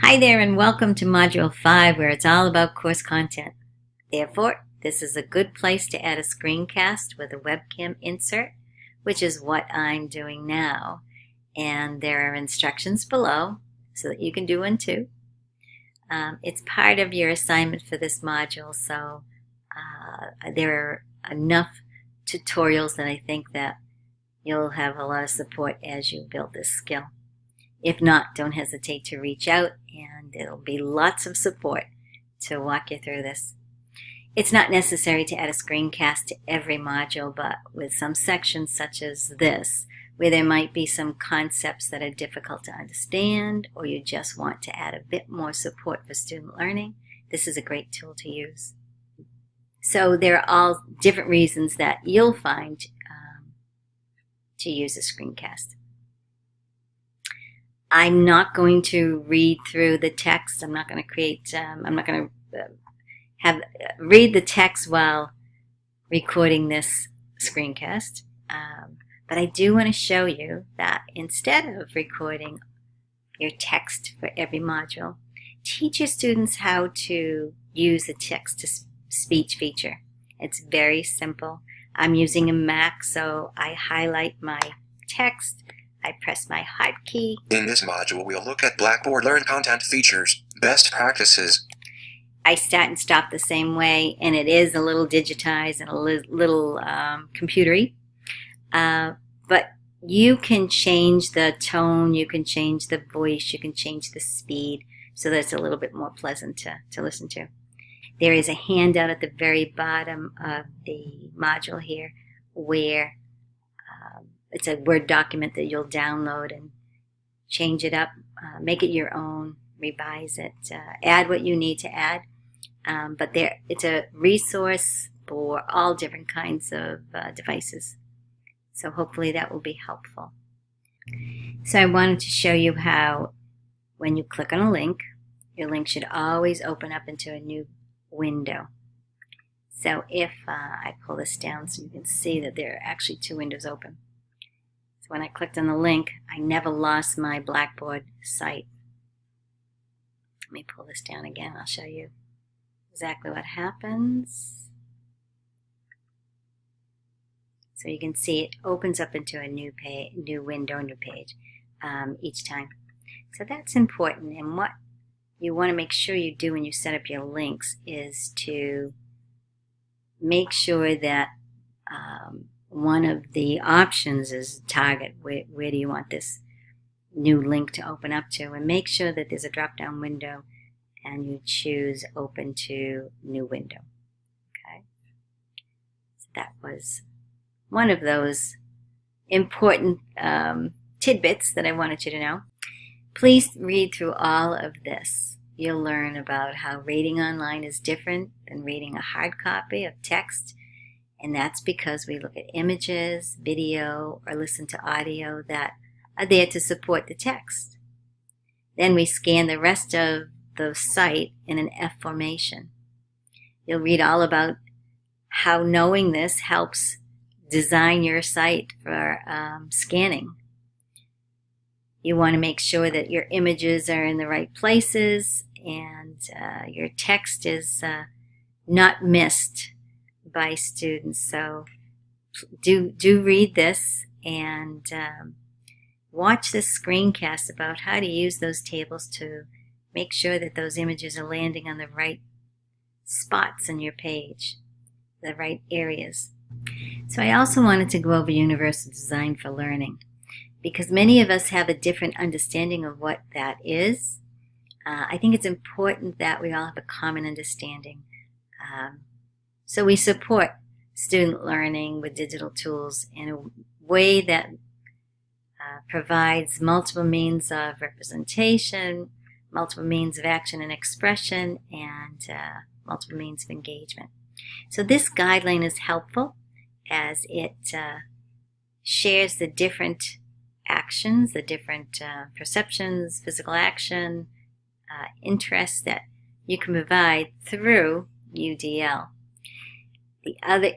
Hi there and welcome to Module 5 where it's all about course content. Therefore, this is a good place to add a screencast with a webcam insert, which is what I'm doing now. And there are instructions below so that you can do one too. It's part of your assignment for this module, so there are enough tutorials that I think that you'll have a lot of support as you build this skill. If not, don't hesitate to reach out and there'll be lots of support to walk you through this. It's not necessary to add a screencast to every module, but with some sections such as this, where there might be some concepts that are difficult to understand, or you just want to add a bit more support for student learning, this is a great tool to use. So there are all different reasons that you'll find to use a screencast. I'm not going to read through the text. I'm not going to read the text while recording this screencast. But I do want to show you that instead of recording your text for every module, teach your students how to use the text-to-speech feature. It's very simple. I'm using a Mac, so I highlight my text. I press my hotkey. In this module, we'll look at Blackboard Learn Content Features, Best Practices. I start and stop the same way, and it is a little digitized and a little computery. But you can change the tone, you can change the voice, you can change the speed so that it's a little bit more pleasant to listen to. There is a handout at the very bottom of the module here where it's a Word document that you'll download and change it up, make it your own, revise it, add what you need to add. But it's a resource for all different kinds of devices. So hopefully that will be helpful. So I wanted to show you how when you click on a link, your link should always open up into a new window. So if I pull this down so you can see that there are actually two windows open. So when I clicked on the link, I never lost my Blackboard site. Let me pull this down again. I'll show you exactly what happens. So you can see it opens up into a new window, new page each time. So that's important. And what you want to make sure you do when you set up your links is to make sure that one of the options is target. Where do you want this new link to open up to? And make sure that there's a drop-down window and you choose open to new window. Okay. So that was one of those important tidbits that I wanted you to know. Please read through all of this. You'll learn about how reading online is different than reading a hard copy of text. And that's because we look at images, video, or listen to audio that are there to support the text. Then we scan the rest of the site in an F formation. You'll read all about how knowing this helps design your site for scanning. You want to make sure that your images are in the right places and your text is not missed by students. So do read this and watch this screencast about how to use those tables to make sure that those images are landing on the right spots in your page, the right areas. So I also wanted to go over Universal Design for Learning because many of us have a different understanding of what that is. I think it's important that we all have a common understanding. So we support student learning with digital tools in a way that provides multiple means of representation, multiple means of action and expression, and multiple means of engagement. So this guideline is helpful as it shares the different actions, the different perceptions, physical action, interests that you can provide through UDL. The other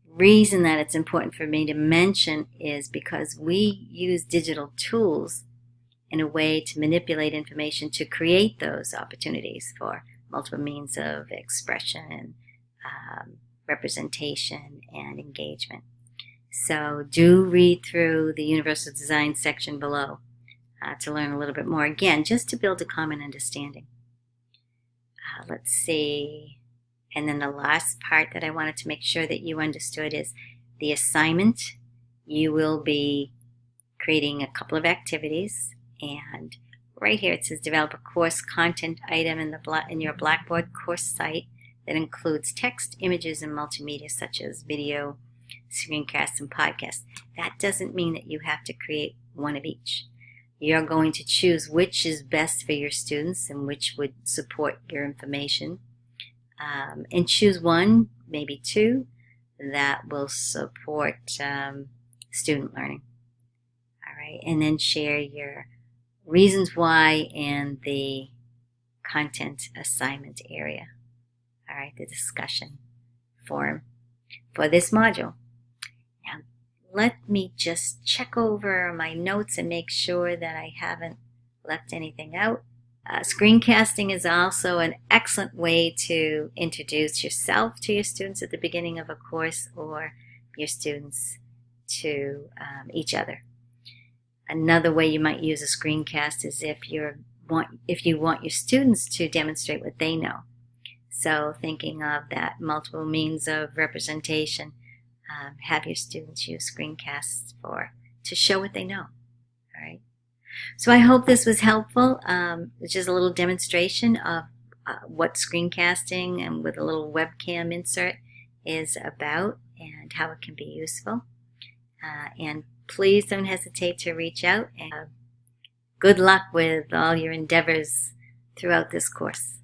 reason that it's important for me to mention is because we use digital tools and a way to manipulate information to create those opportunities for multiple means of expression, representation, and engagement. So do read through the Universal Design section below to learn a little bit more. Again, just to build a common understanding. Let's see. And then the last part that I wanted to make sure that you understood is the assignment. You will be creating a couple of activities, and right here it says develop a course content item in your Blackboard course site that includes text, images, and multimedia such as video, screencasts, and podcasts. That doesn't mean that you have to create one of each. You're going to choose which is best for your students and which would support your information, and choose one, maybe two, that will support student learning. All right, and then share your reasons why in the content assignment area. All right, the discussion forum for this module. Now, let me just check over my notes and make sure that I haven't left anything out. Screencasting is also an excellent way to introduce yourself to your students at the beginning of a course, or your students to each other. Another way you might use a screencast is if you want your students to demonstrate what they know. So thinking of that multiple means of representation, have your students use screencasts to show what they know. All right. So I hope this was helpful. It's just a little demonstration of what screencasting and with a little webcam insert is about and how it can be useful. And please don't hesitate to reach out, and good luck with all your endeavors throughout this course.